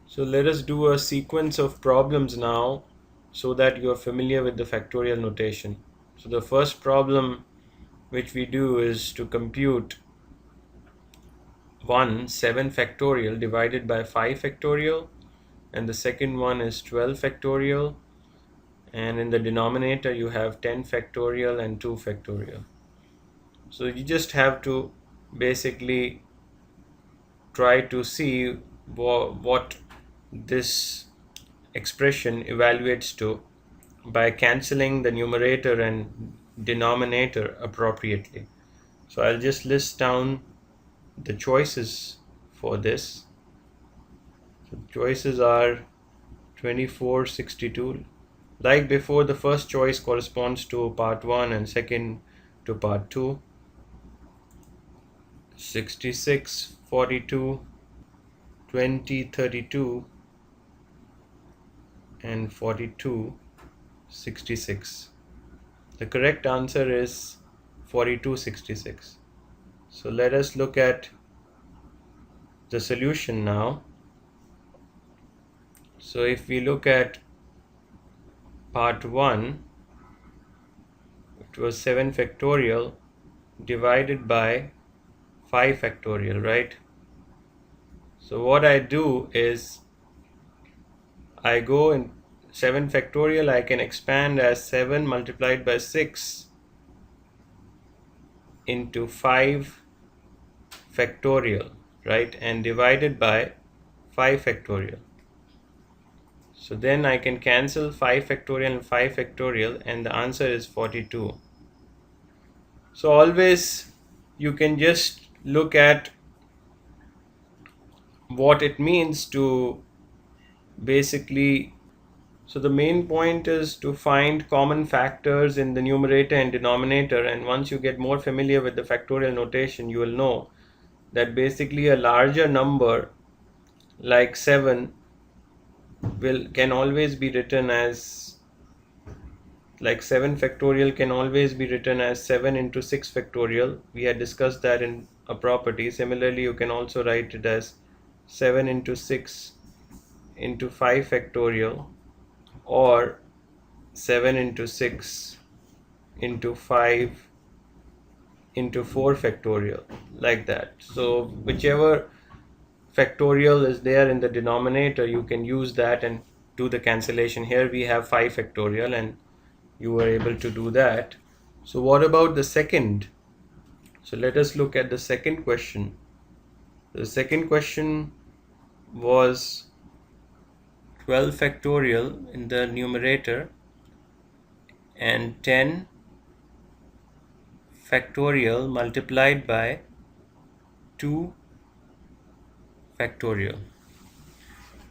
So let us do a sequence of problems now so that you are familiar with the factorial notation. So the first problem which we do is to compute 7 factorial divided by 5 factorial, and the second one is 12 factorial, and in the denominator you have 10 factorial and 2 factorial. So you just have to basically try to see what this expression evaluates to by cancelling the numerator and denominator appropriately. So I'll just list down the choices for this. So the choices are 24, 62. Like before, the first choice corresponds to part 1 and second to part 2. 66, 42, 20, 32 and 42, 66. The correct answer is 42, 66. So let us look at the solution now. So if we look at part 1, it was 7 factorial divided by 5 factorial, right? So what I do is I go in 7 factorial, I can expand as 7 multiplied by 6 into 5 factorial, right? And divided by 5 factorial. So then I can cancel 5 factorial and 5 factorial, and the answer is 42. So always you can just look at what it means to basically, so the main point is to find common factors in the numerator and denominator, and once you get more familiar with the factorial notation, you will know that basically a larger number like 7 can always be written as, like 7 factorial can always be written as 7 into 6 factorial. We had discussed that in a property. Similarly, you can also write it as 7 into 6 into 5 factorial, or 7 into 6 into 5 into 4 factorial, like that. So whichever factorial is there in the denominator, you can use that and do the cancellation. Here we have 5 factorial and you were able to do that. So what about the second? So let us look at the second question. The second question was 12 factorial in the numerator and 10 factorial multiplied by 2 factorial.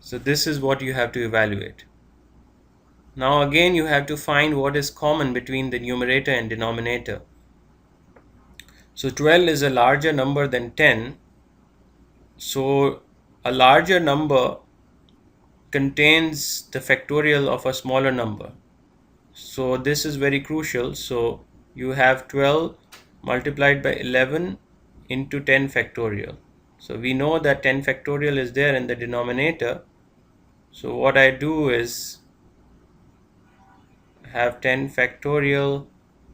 So this is what you have to evaluate. Now again you have to find what is common between the numerator and denominator. So 12 is a larger number than 10. So a larger number contains the factorial of a smaller number. So this is very crucial. So you have 12 multiplied by 11 into 10 factorial. So we know that 10 factorial is there in the denominator. So what I do is have 10 factorial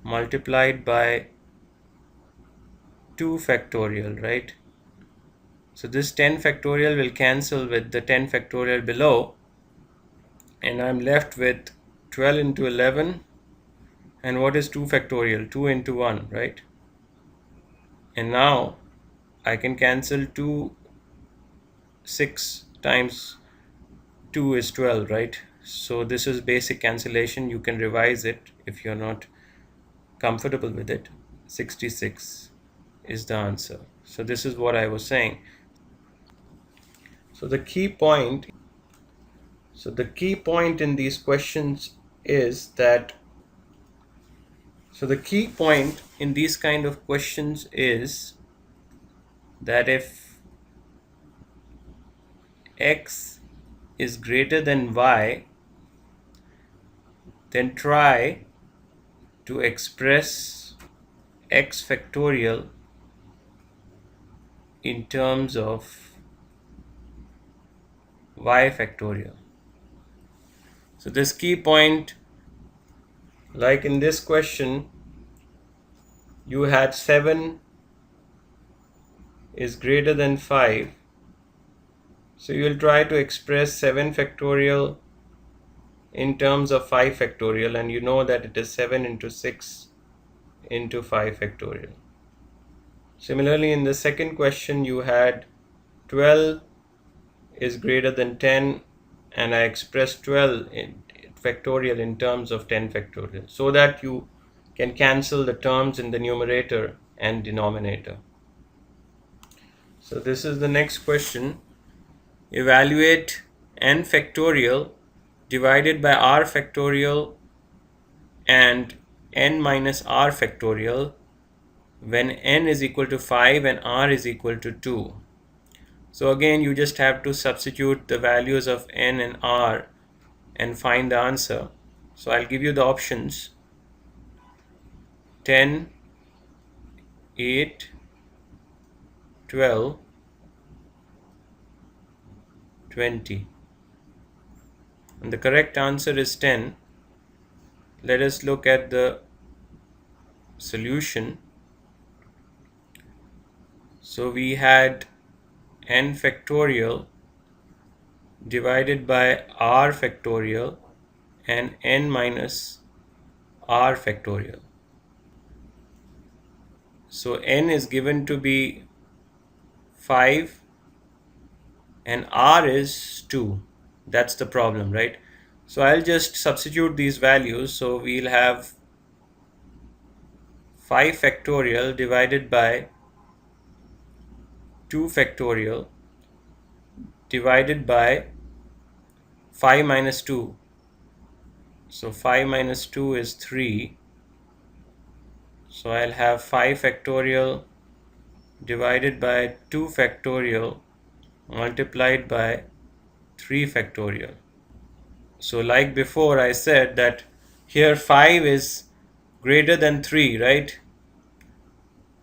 multiplied by 2 factorial, right? So this 10 factorial will cancel with the 10 factorial below, and I'm left with 12 into 11. And what is 2 factorial? 2 into 1, right? And now I can cancel 2, 6 times 2 is 12, right? So this is basic cancellation. You can revise it if you're not comfortable with it. 66 is the answer. So this is what I was saying. So the key point in these questions is that, so the key point in these kind of questions is that if x is greater than y, then try to express x factorial in terms of y factorial. So this key point, like in this question, you had 7 is greater than 5. So you will try to express 7 factorial in terms of 5 factorial, and you know that it is 7 into 6 into 5 factorial. Similarly, in the second question, you had 12 is greater than 10, and I expressed 12 in factorial in terms of 10 factorial, so that you can cancel the terms in the numerator and denominator. So this is the next question. Evaluate n factorial divided by r factorial and n minus r factorial when n is equal to 5 and r is equal to 2. So again, you just have to substitute the values of n and r and find the answer. So I'll give you the options: 10, 8, 12, 20. And the correct answer is 10. Let us look at the solution. So we had n factorial divided by r factorial and n minus r factorial. So n is given to be 5 and r is 2. That's the problem, right? So I'll just substitute these values. So we'll have 5 factorial divided by 2 factorial divided by 5 minus 2. So 5 minus 2 is 3. So I'll have 5 factorial divided by 2 factorial multiplied by 3 factorial. So like before, I said that here 5 is greater than 3, right?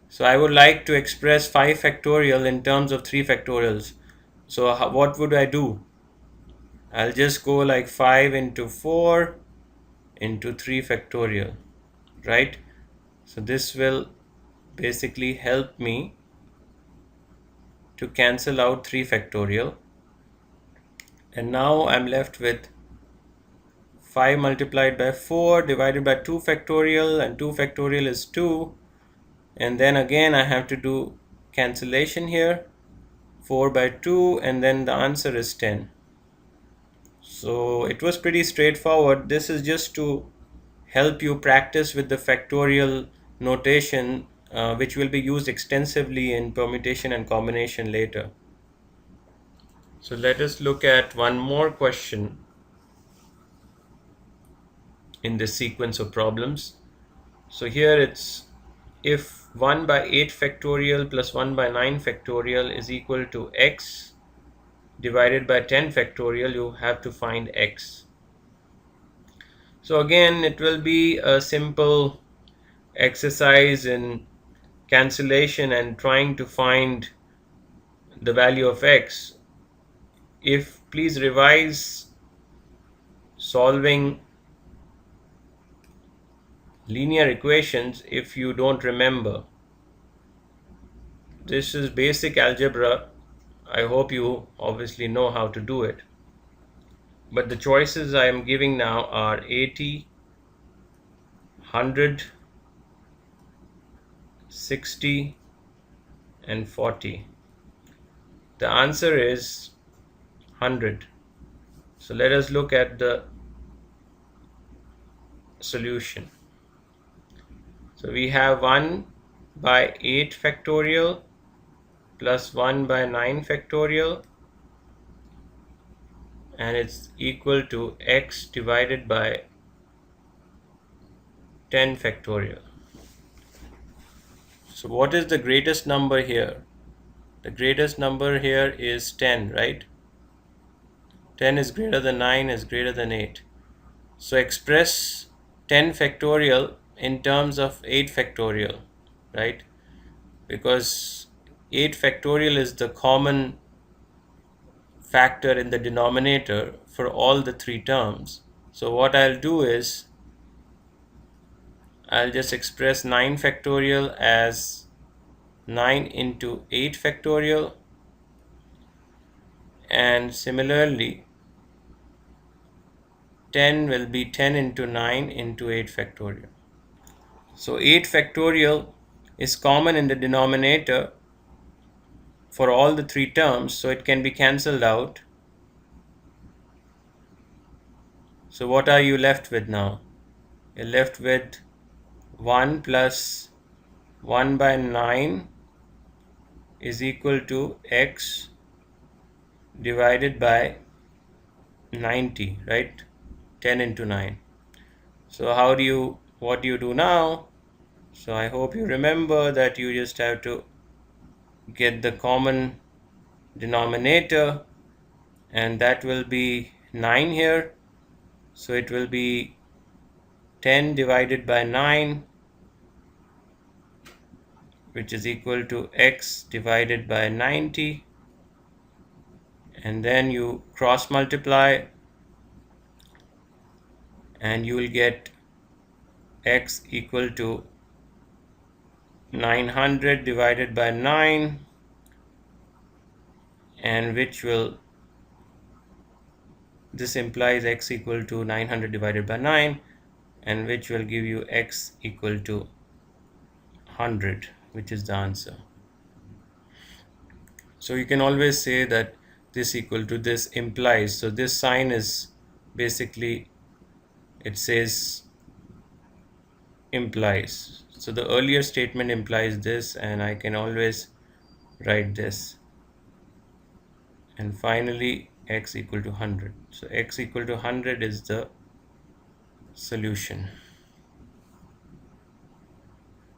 So I would like to express 5 factorial in terms of 3 factorials. So what would I do? I'll just go like 5 into 4 into 3 factorial, right? So this will basically help me to cancel out 3 factorial. And now I'm left with 5 multiplied by 4 divided by 2 factorial, and 2 factorial is 2. And then again I have to do cancellation here, 4 by 2, and then the answer is 10. So it was pretty straightforward. This is just to help you practice with the factorial notation, which will be used extensively in permutation and combination later. So let us look at one more question in this sequence of problems. So here it's, if 1 by 8 factorial plus 1 by 9 factorial is equal to x divided by 10 factorial, you have to find x. So again, it will be a simple exercise in cancellation and trying to find the value of x. Please revise solving linear equations if you don't remember. This is basic algebra. I hope you obviously know how to do it. But the choices I am giving now are 80, 100, 60, and 40. The answer is 100. So let us look at the solution. So we have 1 by 8 factorial plus 1 by 9 factorial, and it's equal to x divided by 10 factorial. So what is the greatest number here? The greatest number here is 10, right? 10 is greater than 9, is greater than 8. So express 10 factorial in terms of 8 factorial, right? Because 8 factorial is the common factor in the denominator for all the three terms. So what I'll do is I'll just express 9 factorial as 9 into 8 factorial, and similarly 10 will be 10 into 9 into 8 factorial. So 8 factorial is common in the denominator for all the three terms, so it can be cancelled out. So what are you left with now? You're left with 1 plus 1 by 9 is equal to x divided by 90, right? 10 into 9. So what do you do now? So I hope you remember that you just have to get the common denominator, and that will be 9 here. So it will be 10 divided by 9, which is equal to x divided by 90, and then you cross multiply and you will get x equal to 900 divided by 9, and this implies x equal to 900 divided by 9, and which will give you x equal to 100, which is the answer. So you can always say that this equal to this implies, so this sign is basically, it says implies. So the earlier statement implies this, and I can always write this. And finally x equal to 100. So x equal to 100 is the solution.